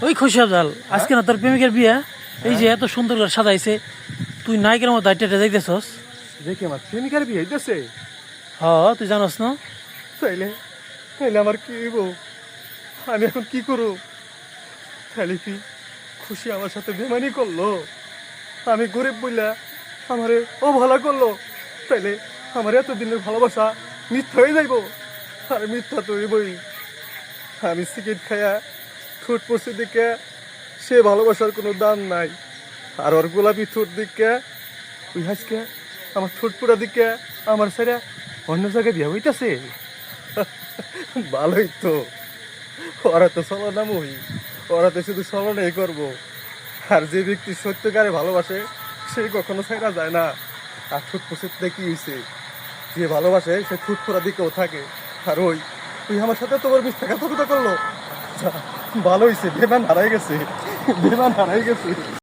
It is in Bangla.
ওই খুশি আফজাল, আজকে না তোর প্রেমিকের বিয়ে, এই যে এত সুন্দর করে সাজাইছে, তুই নায়িকার মতো দায়িত্বটা যাইতেছস। দেখি আমার প্রেমিকার বিয়ে হইতেছে। হ, তুই জানোস না? তাইলে তাইলে আমার কি হইব? আমি এখন কি করব? তাইলে কি খুশি আমার সাথে বেমানি করলো? আমি গরিব বইলা আমারে অবহেলা করলো? তাইলে আমার এতদিনের ভালোবাসা মিথ্যা হয়ে যাইব। আর মিথ্যা তো হইবই। আমি সিগারেট খায়া ঠোঁট পড়ছে দেখে সে ভালোবাসার কোনো দাম নাই। আর ওর গোলাপি ঠোঁট দিকে ওই হাসকে আমার ঠোঁট পোড়া দিকে আমার সারা অন্য জায়গায় বিয়ে হইতাছে। ভালোই তো, ওরা তো চলনামই, ওরা তো শুধু চলনাই করবো। আর যে ব্যক্তি সত্যিকারে ভালোবাসে সে কখনো ছাইরা যায় না। আর ঠোঁট পোষে কি হয়েছে, যে ভালোবাসে সে ঠোঁট পোড়া দিকেও থাকে। আর ওই ওই আমার সাথে তোমার মিথ্যা কথা করলো। ভালো হয়েছে, বেমান হারাই গেছে, বেমান হারাই গেছে।